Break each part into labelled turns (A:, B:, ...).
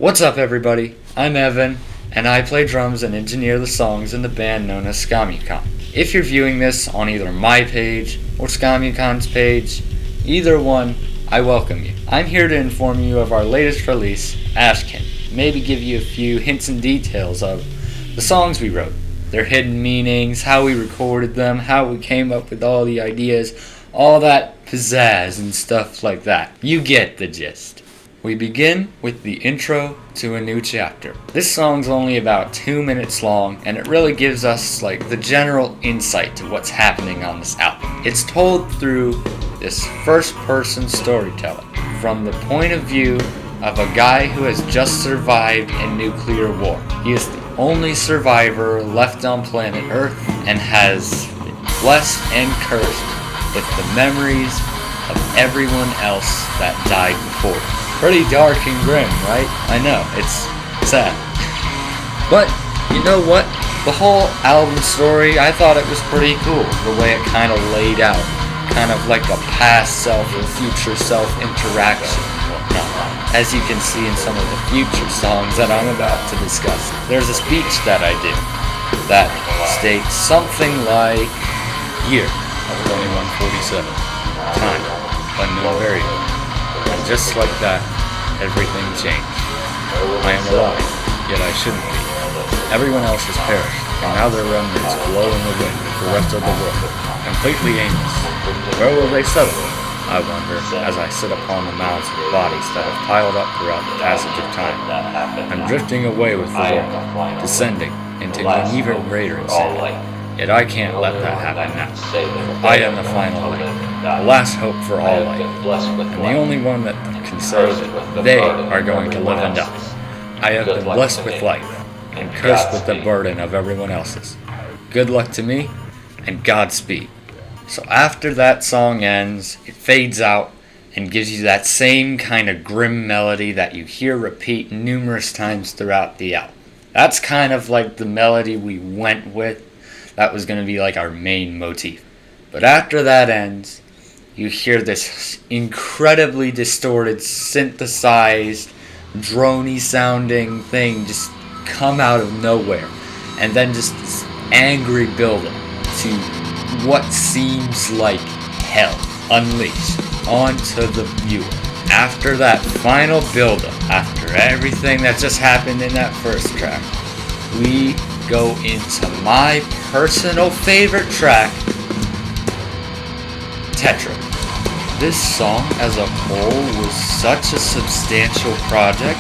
A: What's up, everybody? I'm Evan, and I play drums and engineer the songs in the band known as Skomucon. If you're viewing this on either my page or Skomucon's page, either one, I welcome you. I'm here to inform you of our latest release, Ashkin. Maybe give you a few hints and details of the songs we wrote, their hidden meanings, how we recorded them, how we came up with all the ideas, all that pizzazz and stuff like that. You get the gist. We begin with the intro to a new chapter. This song's only about 2 minutes long, and it really gives us the general insight to what's happening on this album. It's told through this first-person storytelling from the point of view of a guy who has just survived a nuclear war. He is the only survivor left on planet Earth and has been blessed and cursed with the memories of everyone else that died before. Pretty dark and grim, right? I know, it's sad. But, you know what? The whole album story, I thought it was pretty cool, the way it kind of laid out. Kind of like a past self and future self interaction and whatnot. As you can see in some of the future songs that I'm about to discuss, there's a speech that I do that states something like, year of 2147, time, unknown variable. And just like that, everything changed. I am alive, yet I shouldn't be. Everyone else has perished, and now their remnants blow in the wind with the rest of the world, completely aimless. Where will they settle, I wonder, as I sit upon the mounds of bodies that have piled up throughout the passage of time. I'm drifting away with the world, descending into an even greater insanity. Yet I can't let that happen now. I am the final link, the last hope for all life, and the only one that can say that they are going to live and die. I have been blessed with life, and cursed with the burden of everyone else's. Good luck to me, and Godspeed. So after that song ends, it fades out and gives you that same kind of grim melody that you hear repeat numerous times throughout the album. That's kind of like the melody we went with. That was going to be like our main motif. But after that ends, you hear this incredibly distorted, synthesized, drony sounding thing just come out of nowhere. And then just this angry buildup to what seems like hell unleashed onto the viewer. After that final buildup, after everything that just happened in that first track, we go into my personal favorite track, Tetra. This song as a whole was such a substantial project.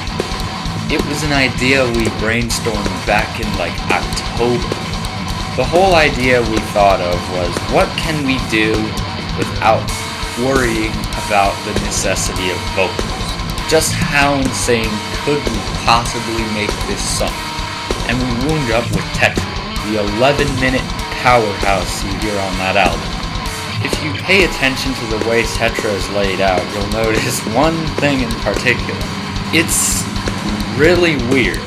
A: It was an idea we brainstormed back in October. The whole idea we thought of was, what can we do without worrying about the necessity of vocals? Just how insane could we possibly make this song? And we wound up with Tetra, the 11-minute powerhouse you hear on that album. If you pay attention to the way Tetra is laid out, you'll notice one thing in particular. It's really weird.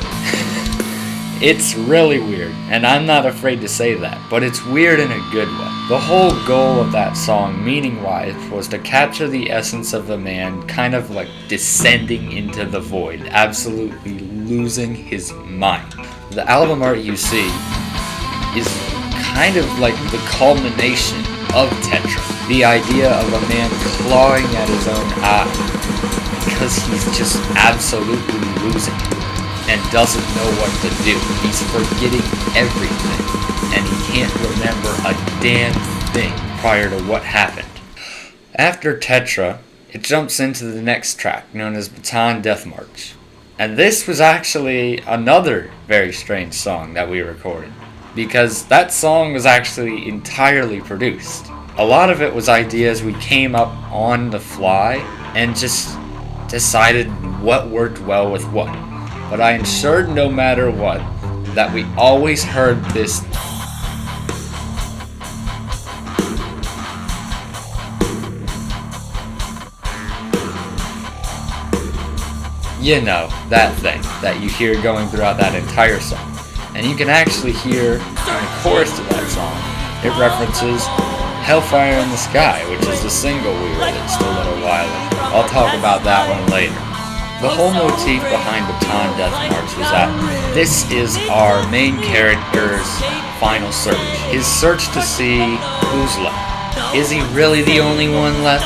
A: It's really weird, and I'm not afraid to say that, but it's weird in a good way. The whole goal of that song, meaning-wise, was to capture the essence of a man kind of descending into the void, absolutely losing his mind. The album art you see is kind of the culmination of Tetra. The idea of a man clawing at his own eye because he's just absolutely losing it and doesn't know what to do. He's forgetting everything and he can't remember a damn thing prior to what happened. After Tetra, it jumps into the next track known as Baton Death March. And this was actually another very strange song that we recorded, because that song was actually entirely produced. A lot of it was ideas we came up on the fly and just decided what worked well with what. But I ensured no matter what that we always heard this that thing that you hear going throughout that entire song. And you can actually hear in the chorus to that song, it references Hellfire in the Sky, which is the single we released a little while ago. I'll talk about that one later. The whole motif behind Baton Death March was that this is our main character's final search. His search to see who's left. Is he really the only one left?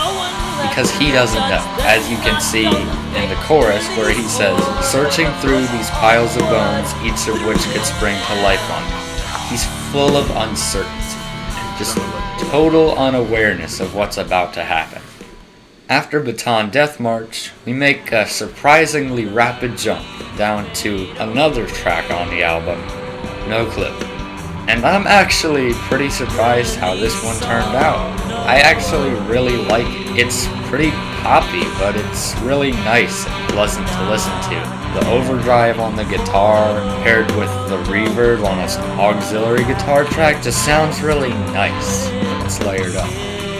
A: Because he doesn't know. As you can see in the chorus where he says, searching through these piles of bones, each of which could spring to life on me. He's full of uncertainty. Just total unawareness of what's about to happen. After Baton Death March, we make a surprisingly rapid jump down to another track on the album, No Clue. And I'm actually pretty surprised how this one turned out. I actually really like it. It's pretty poppy, but it's really nice and pleasant to listen to. The overdrive on the guitar paired with the reverb on an auxiliary guitar track just sounds really nice when it's layered up.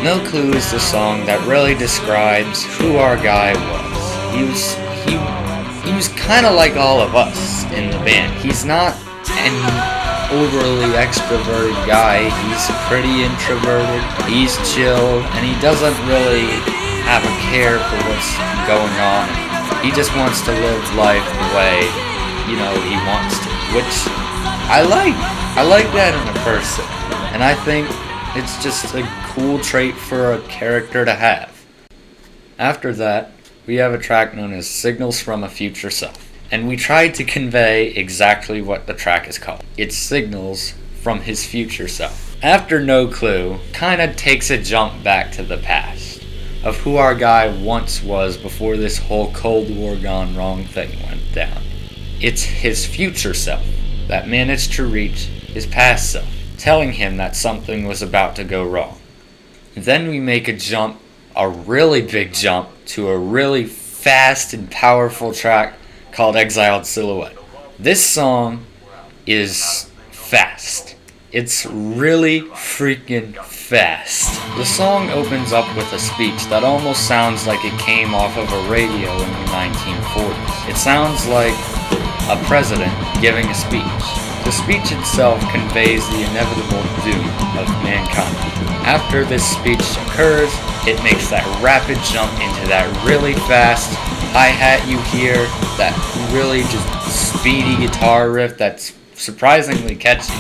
A: No Clue is the song that really describes who our guy was. He was kind of like all of us in the band. He's not an overly extroverted guy. He's pretty introverted. He's chill, and he doesn't really have a care for what's going on. He just wants to live life the way, he wants to, which I like. I like that in a person, and I think it's just a cool trait for a character to have. After that, we have a track known as Signals from a Future Self. And we tried to convey exactly what the track is called. It's signals from his future self. After No Clue, kinda takes a jump back to the past of who our guy once was before this whole Cold War gone wrong thing went down. It's his future self that managed to reach his past self, telling him that something was about to go wrong. Then we make a really big jump, to a really fast and powerful track called Exiled Silhouette. This song is fast. It's really freaking fast. The song opens up with a speech that almost sounds like it came off of a radio in the 1940s. It sounds like a president giving a speech. The speech itself conveys the inevitable doom of mankind. After this speech occurs, it makes that rapid jump into that really fast hi-hat you hear, that really just speedy guitar riff that's surprisingly catchy.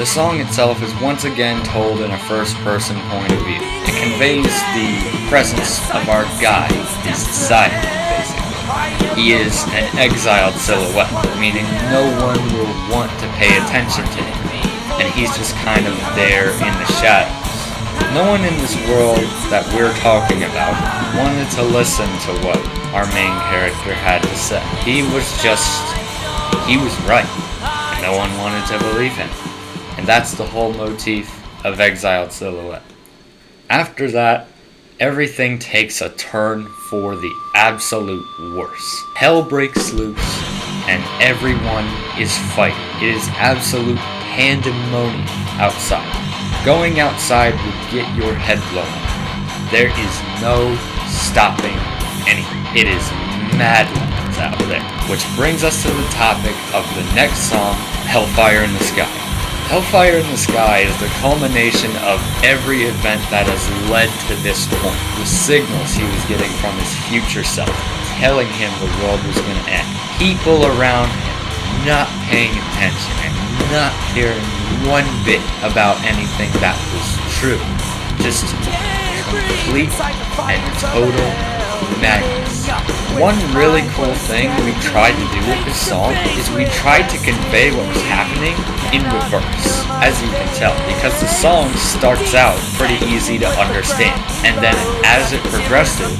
A: The song itself is once again told in a first-person point of view. It conveys the presence of our guy, his society, basically. He is an exiled silhouette, meaning no one will want to pay attention to him, and he's just kind of there in the shadows. No one in this world that we're talking about wanted to listen to what our main character had to say. He was right, and no one wanted to believe him. And that's the whole motif of Exiled Silhouette. After that, everything takes a turn for the absolute worst. Hell breaks loose, and everyone is fighting. It is absolute pandemonium outside. Going outside would get your head blown off. There is no stopping anything. It is madlands out there. Which brings us to the topic of the next song, Hellfire in the Sky. Hellfire in the Sky is the culmination of every event that has led to this point. The signals he was getting from his future self, telling him the world was going to end. People around him not paying attention and not caring one bit about anything that was true. Just complete and total madness. One really cool thing we tried to do with this song is we tried to convey what was happening in reverse, as you can tell, because the song starts out pretty easy to understand, and then as it progresses,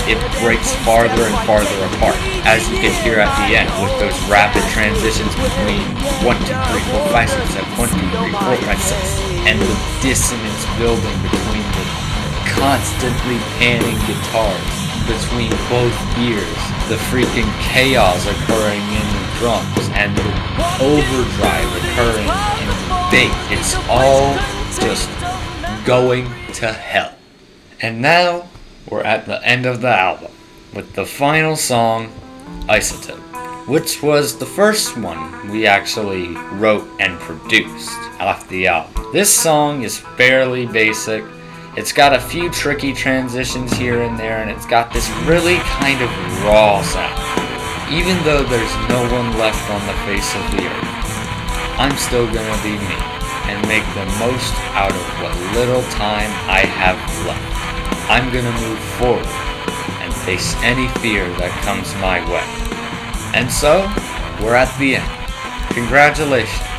A: it breaks farther and farther apart, as you can hear at the end with those rapid transitions between 1, 2, 3, 4, 5, 6, 7, 1, 2, 3, 4, 5, 6, and the dissonance building between the constantly panning guitars between both ears, the freaking chaos occurring in the drums, and the overdrive occurring in the bass. It's all just going to hell. And now, we're at the end of the album, with the final song, Isotope, which was the first one we actually wrote and produced off the album. This song is fairly basic. It's got a few tricky transitions here and there, and it's got this really kind of raw sound. Even though there's no one left on the face of the earth, I'm still gonna be me and make the most out of what little time I have left. I'm gonna move forward and face any fear that comes my way. And so, we're at the end. Congratulations.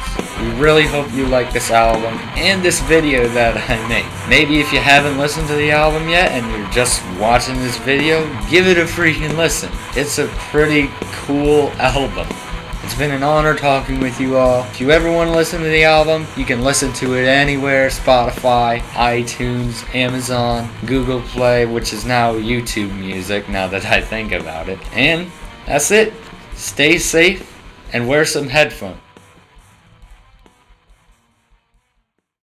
A: We really hope you like this album and this video that I made. Maybe if you haven't listened to the album yet and you're just watching this video, give it a freaking listen. It's a pretty cool album. It's been an honor talking with you all. If you ever want to listen to the album, you can listen to it anywhere: Spotify, iTunes, Amazon, Google Play, which is now YouTube Music now that I think about it. And that's it. Stay safe and wear some headphones.